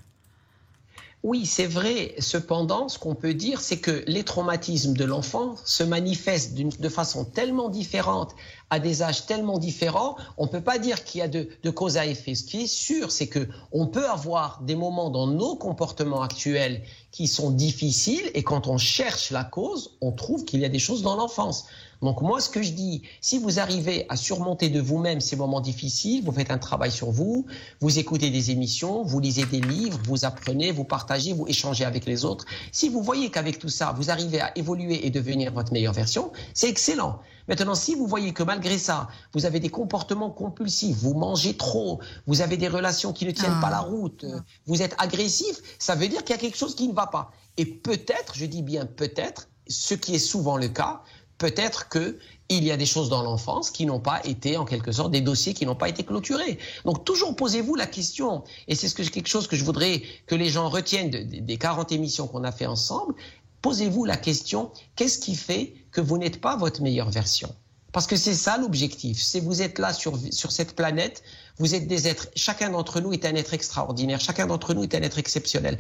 Oui, c'est vrai. Cependant, ce qu'on peut dire, c'est que les traumatismes de l'enfant se manifestent de façon tellement différente, à des âges tellement différents, on ne peut pas dire qu'il y a de cause à effet. Ce qui est sûr, c'est qu'on peut avoir des moments dans nos comportements actuels qui sont difficiles et quand on cherche la cause, on trouve qu'il y a des choses dans l'enfance. Donc moi, ce que je dis, si vous arrivez à surmonter de vous-même ces moments difficiles, vous faites un travail sur vous, vous écoutez des émissions, vous lisez des livres, vous apprenez, vous partagez, vous échangez avec les autres. Si vous voyez qu'avec tout ça, vous arrivez à évoluer et devenir votre meilleure version, c'est excellent. Maintenant, si vous voyez que malgré ça, vous avez des comportements compulsifs, vous mangez trop, vous avez des relations qui ne tiennent pas la route, vous êtes agressif, ça veut dire qu'il y a quelque chose qui ne va pas. Et peut-être, je dis bien peut-être, ce qui est souvent le cas, peut-être qu'il y a des choses dans l'enfance qui n'ont pas été, en quelque sorte, des dossiers qui n'ont pas été clôturés. Donc, toujours posez-vous la question, et c'est quelque chose que je voudrais que les gens retiennent des 40 émissions qu'on a fait ensemble. Posez-vous la question, qu'est-ce qui fait que vous n'êtes pas votre meilleure version? Parce que c'est ça l'objectif. Si vous êtes là sur cette planète, vous êtes des êtres, chacun d'entre nous est un être extraordinaire, chacun d'entre nous est un être exceptionnel.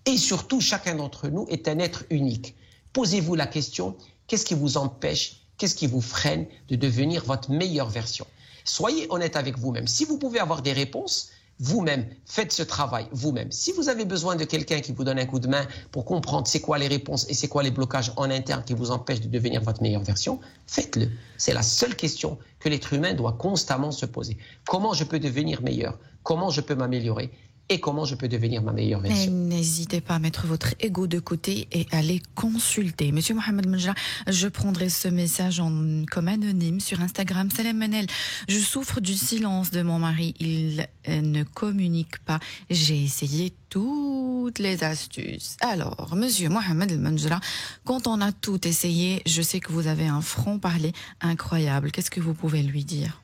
Et surtout, chacun d'entre nous est un être unique. Posez-vous la question, qu'est-ce qui vous empêche, qu'est-ce qui vous freine de devenir votre meilleure version? Soyez honnête avec vous-même. Si vous pouvez avoir des réponses, vous-même, faites ce travail vous-même. Si vous avez besoin de quelqu'un qui vous donne un coup de main pour comprendre c'est quoi les réponses et c'est quoi les blocages en interne qui vous empêchent de devenir votre meilleure version, faites-le. C'est la seule question que l'être humain doit constamment se poser. Comment je peux devenir meilleur? Comment je peux m'améliorer? Et comment je peux devenir ma meilleure version. N'hésitez pas à mettre votre ego de côté et à les consulter. Monsieur Mohamed El-Menjra, je prendrai ce message comme anonyme sur Instagram. Salam Manel, je souffre du silence de mon mari. Il ne communique pas. J'ai essayé toutes les astuces. Alors, monsieur Mohamed El-Menjra, quand on a tout essayé, je sais que vous avez un franc-parler incroyable. Qu'est-ce que vous pouvez lui dire?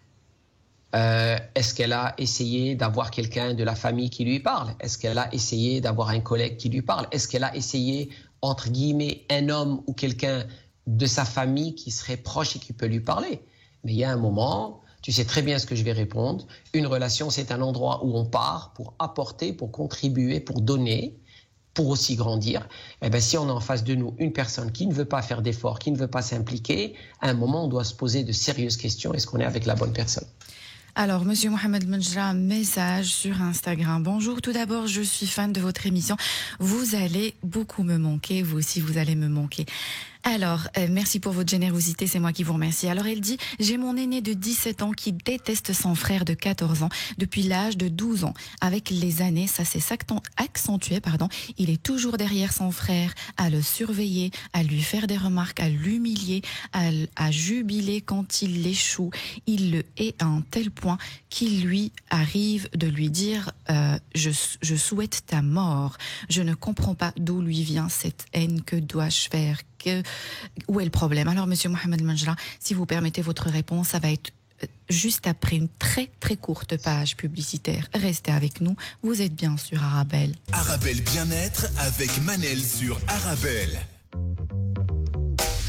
Est-ce qu'elle a essayé d'avoir quelqu'un de la famille qui lui parle? Est-ce qu'elle a essayé d'avoir un collègue qui lui parle? Est-ce qu'elle a essayé, entre guillemets, un homme ou quelqu'un de sa famille qui serait proche et qui peut lui parler? Mais il y a un moment, tu sais très bien ce que je vais répondre, une relation, c'est un endroit où on part pour apporter, pour contribuer, pour donner, pour aussi grandir. Eh bien, si on a en face de nous une personne qui ne veut pas faire d'efforts, qui ne veut pas s'impliquer, à un moment, on doit se poser de sérieuses questions. Est-ce qu'on est avec la bonne personne? Alors, monsieur Mohamed El-Menjra, message sur Instagram. Bonjour, tout d'abord, je suis fan de votre émission. Vous allez beaucoup me manquer, vous aussi, vous allez me manquer. Alors, merci pour votre générosité, c'est moi qui vous remercie. Alors, elle dit, j'ai mon aîné de 17 ans qui déteste son frère de 14 ans depuis l'âge de 12 ans. Avec les années, ça s'est accentué, il est toujours derrière son frère, à le surveiller, à lui faire des remarques, à l'humilier, à jubiler quand il échoue. Il le hait à un tel point qu'il lui arrive de lui dire je souhaite ta mort. Je ne comprends pas d'où lui vient cette haine, que dois-je faire? Où est le problème? Alors, Monsieur Mohamed Menjra, si vous permettez votre réponse, ça va être juste après une très très courte page publicitaire. Restez avec nous, vous êtes bien sur Arabelle. Arabelle Bien-être avec Manel sur Arabelle.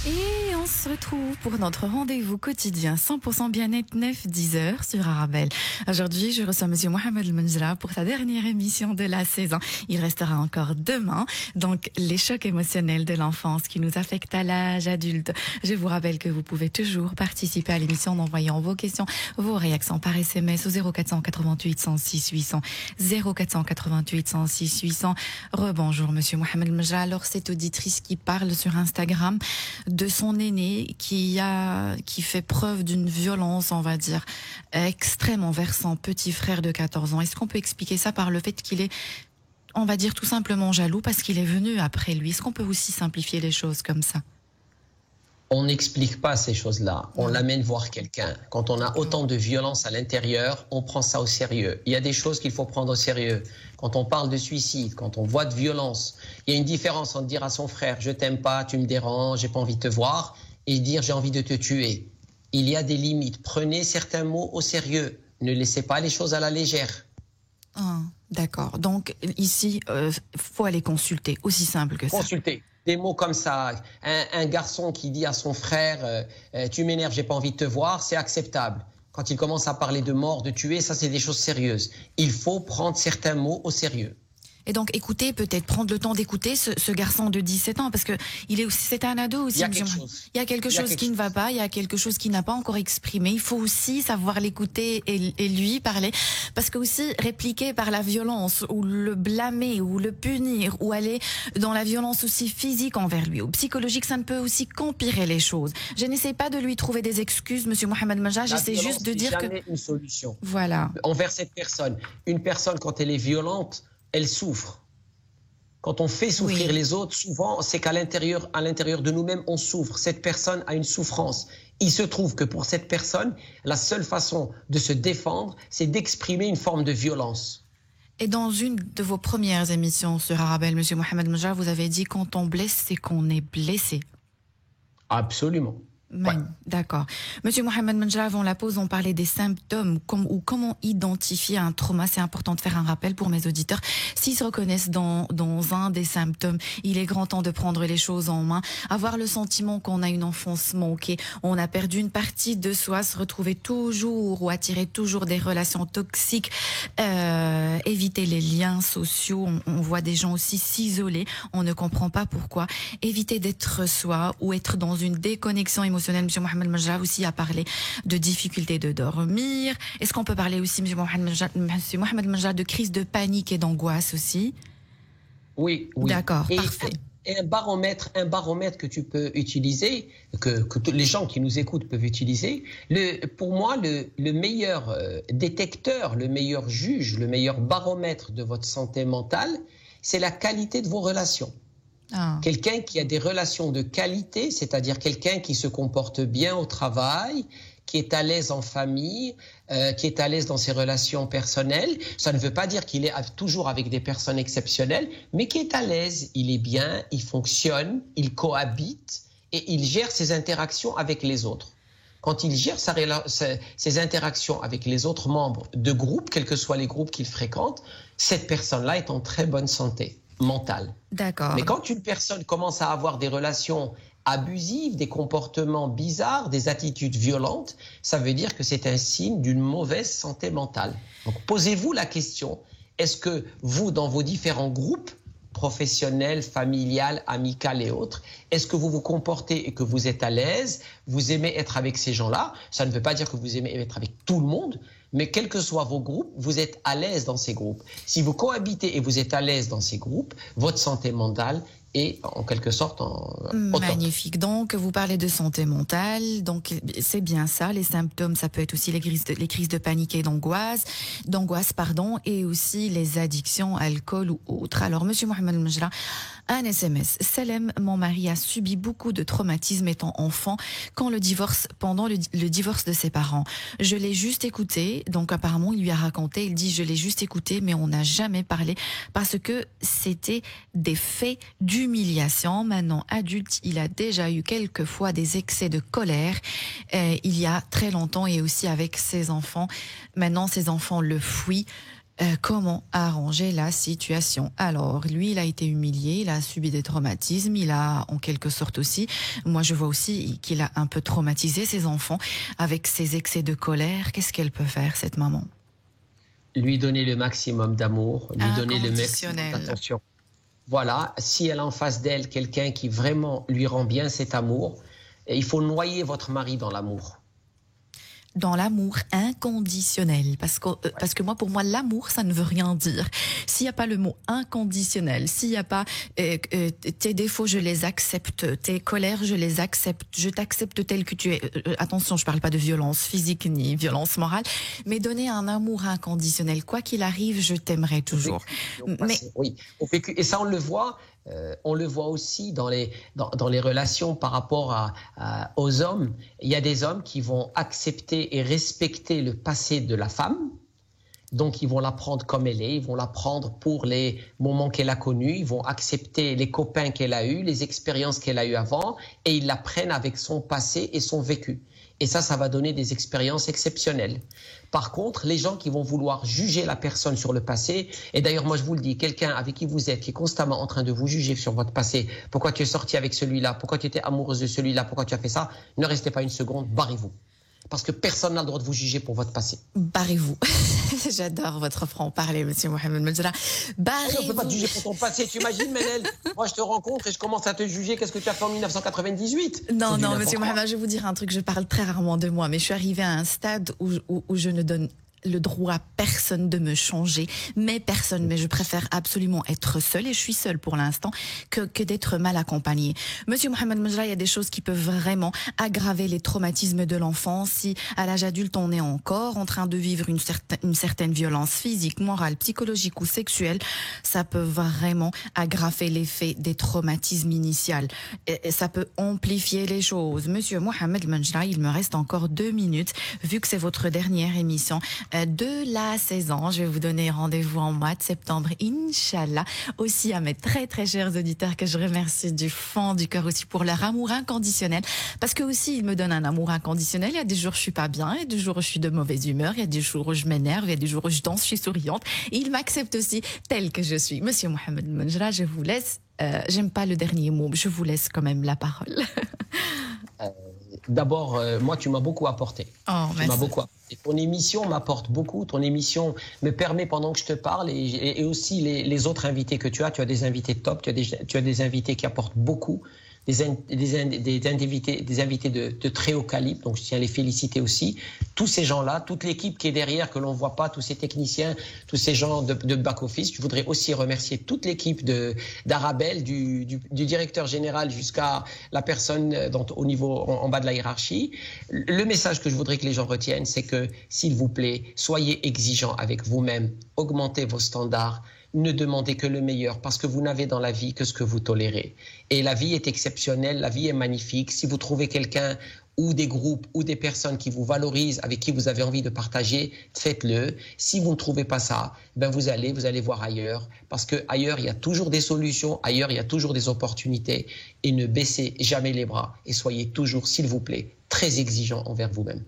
Et on se retrouve pour notre rendez-vous quotidien 100% bien-être 9-10h sur Arabelle. Aujourd'hui, je reçois Monsieur Mohamed Menjra pour sa dernière émission de la saison. Il restera encore demain. Donc, les chocs émotionnels de l'enfance qui nous affectent à l'âge adulte. Je vous rappelle que vous pouvez toujours participer à l'émission en envoyant vos questions, vos réactions par SMS au 0488 106 800. 0488 106 800. Rebonjour Monsieur Mohamed Menjra. Alors, cette auditrice qui parle sur Instagram de son aîné qui fait preuve d'une violence, on va dire, extrême envers son petit frère de 14 ans. Est-ce qu'on peut expliquer ça par le fait qu'il est, on va dire, tout simplement jaloux parce qu'il est venu après lui? Est-ce qu'on peut aussi simplifier les choses comme ça? On n'explique pas ces choses-là. On l'amène voir quelqu'un. Quand on a autant de violence à l'intérieur, on prend ça au sérieux. Il y a des choses qu'il faut prendre au sérieux. Quand on parle de suicide, quand on voit de violence, il y a une différence entre dire à son frère « je t'aime pas, tu me déranges, j'ai pas envie de te voir » et dire « j'ai envie de te tuer ». Il y a des limites. Prenez certains mots au sérieux. Ne laissez pas les choses à la légère. Ah, d'accord. Donc ici, faut aller consulter. Aussi simple que ça. Consulter. Des mots comme ça, un garçon qui dit à son frère tu m'énerves, j'ai pas envie de te voir, c'est acceptable. Quand il commence à parler de mort, de tuer, ça c'est des choses sérieuses. Il faut prendre certains mots au sérieux. Et donc, écoutez, peut-être prendre le temps d'écouter ce garçon de 17 ans, parce que c'est un ado aussi. Il y a quelque chose. Il y a quelque chose qui ne va pas, il y a quelque chose qui n'a pas encore exprimé. Il faut aussi savoir l'écouter et lui parler, parce que aussi répliquer par la violence, ou le blâmer, ou le punir, ou aller dans la violence aussi physique envers lui, ou psychologique, ça ne peut aussi qu'empirer les choses. Je n'essaie pas de lui trouver des excuses, Monsieur Mohamed Menjra, j'essaie juste de dire que... jamais une solution. Voilà. Envers cette personne. Une personne, quand elle est violente, elle souffre. Quand on fait souffrir les autres, souvent, c'est qu'à l'intérieur de nous-mêmes, on souffre. Cette personne a une souffrance. Il se trouve que pour cette personne, la seule façon de se défendre, c'est d'exprimer une forme de violence. Et dans une de vos premières émissions sur Arabelle, Monsieur Mohamed Menjra, vous avez dit quand on blesse, c'est qu'on est blessé. Absolument. Ouais. D'accord. Monsieur Mohamed Menjra, avant la pause, on parlait des symptômes ou comment identifier un trauma. C'est important de faire un rappel pour mes auditeurs. S'ils se reconnaissent dans un des symptômes, il est grand temps de prendre les choses en main. Avoir le sentiment qu'on a une enfance manquée, on a perdu une partie de soi, se retrouver toujours ou attirer toujours des relations toxiques, éviter les liens sociaux. On voit des gens aussi s'isoler. On ne comprend pas pourquoi. Éviter d'être soi ou être dans une déconnexion émotionnelle. Monsieur Mohamed Menjra aussi a parlé de difficultés de dormir. Est-ce qu'on peut parler aussi, Monsieur Mohamed Menjra, de crise de panique et d'angoisse aussi? Oui. D'accord, parfait. Et un baromètre que tu peux utiliser, que les gens qui nous écoutent peuvent utiliser. Pour moi, le meilleur détecteur, le meilleur juge, le meilleur baromètre de votre santé mentale, c'est la qualité de vos relations. Quelqu'un qui a des relations de qualité, c'est-à-dire quelqu'un qui se comporte bien au travail, qui est à l'aise en famille, qui est à l'aise dans ses relations personnelles. Ça ne veut pas dire qu'il est toujours avec des personnes exceptionnelles, mais qui est à l'aise, il est bien, il fonctionne, il cohabite et il gère ses interactions avec les autres. Quand il gère ses interactions avec les autres membres de groupe, quels que soient les groupes qu'il fréquente, cette personne-là est en très bonne santé mentale. D'accord. Mais quand une personne commence à avoir des relations abusives, des comportements bizarres, des attitudes violentes, ça veut dire que c'est un signe d'une mauvaise santé mentale. Donc posez-vous la question, est-ce que vous, dans vos différents groupes, professionnels, familiales, amicales et autres, est-ce que vous vous comportez et que vous êtes à l'aise, vous aimez être avec ces gens-là? Ça ne veut pas dire que vous aimez être avec tout le monde, mais quels que soient vos groupes, vous êtes à l'aise dans ces groupes. Si vous cohabitez et vous êtes à l'aise dans ces groupes, votre santé mentale et en quelque sorte au top. Magnifique. Donc, vous parlez de santé mentale. Donc, c'est bien ça. Les symptômes, ça peut être aussi les crises de panique et d'angoisse, pardon, et aussi les addictions, alcool ou autres. Alors, Monsieur Mohamed Mejra, un SMS. Salem, mon mari a subi beaucoup de traumatismes étant enfant pendant le divorce de ses parents. Je l'ai juste écouté. Donc, apparemment, il lui a raconté. Il dit, je l'ai juste écouté, mais on n'a jamais parlé parce que c'était des faits d'humiliation. Maintenant adulte, il a déjà eu quelques fois des excès de colère il y a très longtemps et aussi avec ses enfants. Maintenant, ses enfants le fuient. Comment arranger la situation? Alors, lui, il a été humilié, il a subi des traumatismes, il a en quelque sorte aussi, moi je vois aussi qu'il a un peu traumatisé ses enfants avec ses excès de colère. Qu'est-ce qu'elle peut faire, cette maman? Lui donner le maximum d'amour, lui donner le maximum d'attention. Voilà, si elle a en face d'elle quelqu'un qui vraiment lui rend bien cet amour, il faut noyer votre mari dans l'amour. Dans l'amour inconditionnel, parce que moi, pour moi, l'amour, ça ne veut rien dire. S'il n'y a pas le mot inconditionnel, s'il n'y a pas tes défauts, je les accepte, tes colères, je les accepte, je t'accepte tel que tu es. Attention, je parle pas de violence physique ni violence morale, mais donner un amour inconditionnel, quoi qu'il arrive, je t'aimerai toujours. Mais oui, et ça on le voit. On le voit aussi dans les relations par rapport aux hommes. Il y a des hommes qui vont accepter et respecter le passé de la femme. Donc, ils vont la prendre comme elle est. Ils vont la prendre pour les moments qu'elle a connus. Ils vont accepter les copains qu'elle a eus, les expériences qu'elle a eues avant. Et ils la prennent avec son passé et son vécu. Et ça va donner des expériences exceptionnelles. Par contre, les gens qui vont vouloir juger la personne sur le passé, et d'ailleurs, moi, je vous le dis, quelqu'un avec qui vous êtes, qui est constamment en train de vous juger sur votre passé, pourquoi tu es sorti avec celui-là, pourquoi tu étais amoureuse de celui-là, pourquoi tu as fait ça, ne restez pas une seconde, barrez-vous. Parce que personne n'a le droit de vous juger pour votre passé. Barrez-vous. J'adore votre franc-parler, Monsieur Mohamed Mejra. Barrez-vous. On ne peut pas te juger pour ton passé. Tu imagines, Manel? Moi, je te rencontre et je commence à te juger. Qu'est-ce que tu as fait en 1998? Non, Monsieur Mohamed, je vais vous dire un truc. Je parle très rarement de moi, mais je suis arrivée à un stade où je ne donne le droit à personne de me changer, mais je préfère absolument être seule, et je suis seule pour l'instant, que d'être mal accompagnée. Monsieur Mohamed Mejra, il y a des choses qui peuvent vraiment aggraver les traumatismes de l'enfance. Si à l'âge adulte on est encore en train de vivre une certaine violence physique, morale, psychologique ou sexuelle, ça peut vraiment aggraver l'effet des traumatismes initiaux. Et ça peut amplifier les choses. Monsieur Mohamed Mejra, il me reste encore 2 minutes, vu que c'est votre dernière émission de la saison. Je vais vous donner rendez-vous en mois de septembre, Inch'Allah. Aussi à mes très très chers auditeurs que je remercie du fond du cœur aussi pour leur amour inconditionnel. Parce que aussi, ils me donnent un amour inconditionnel. Il y a des jours où je suis pas bien, il y a des jours où je suis de mauvaise humeur, il y a des jours où je m'énerve, il y a des jours où je danse, je suis souriante. Et ils m'acceptent aussi tel que je suis. Monsieur Mohamed Mejra, je vous laisse. J'aime pas le dernier mot, mais je vous laisse quand même la parole. D'abord, moi, tu m'as beaucoup apporté. Oh, tu m'as beaucoup apporté. Ton émission m'apporte beaucoup. Ton émission me permet, pendant que je te parle, et aussi les autres invités que tu as des invités top, tu as des invités qui apportent beaucoup, des invités de très haut calibre, donc je tiens à les féliciter aussi. Tous ces gens-là, toute l'équipe qui est derrière, que l'on ne voit pas, tous ces techniciens, tous ces gens de back-office. Je voudrais aussi remercier toute l'équipe d'Arabelle, du directeur général jusqu'à la personne au niveau en bas de la hiérarchie. Le message que je voudrais que les gens retiennent, c'est que, s'il vous plaît, soyez exigeants avec vous-même, augmentez vos standards, ne demandez que le meilleur, parce que vous n'avez dans la vie que ce que vous tolérez. Et la vie est exceptionnelle, la vie est magnifique. Si vous trouvez quelqu'un ou des groupes ou des personnes qui vous valorisent, avec qui vous avez envie de partager, faites-le. Si vous ne trouvez pas ça, ben vous allez voir ailleurs, parce que ailleurs il y a toujours des solutions, ailleurs il y a toujours des opportunités, et ne baissez jamais les bras et soyez toujours, s'il vous plaît, très exigeants envers vous-même.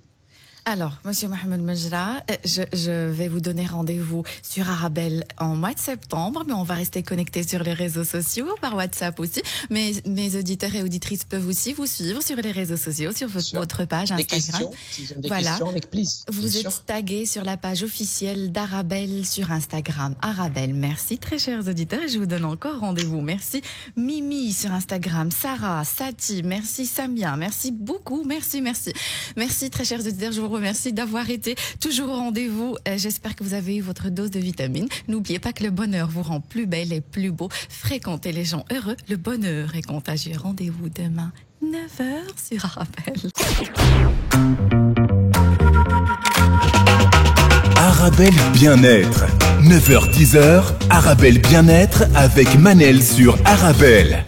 Alors, Monsieur Mohamed Mejra, je vais vous donner rendez-vous sur Arabelle en mois de septembre, mais on va rester connectés sur les réseaux sociaux, par WhatsApp aussi. Mais mes auditeurs et auditrices peuvent aussi vous suivre sur les réseaux sociaux, sur votre page Instagram. Questions, s'ils ont des questions, avec plaisir. Vous êtes tagués sur la page officielle d'Arabelle sur Instagram. Arabelle, merci très chers auditeurs, et je vous donne encore rendez-vous. Merci Mimi sur Instagram, Sarah, Sati, merci Samia, merci beaucoup, merci très chers auditeurs, je vous remercie d'avoir été toujours au rendez-vous. J'espère que vous avez eu votre dose de vitamines. N'oubliez pas que le bonheur vous rend plus belle et plus beau. Fréquentez les gens heureux. Le bonheur est contagieux. Rendez-vous demain, 9h sur Arabelle. Arabelle Bien-être. 9h-10h, Arabelle Bien-être avec Manel sur Arabelle.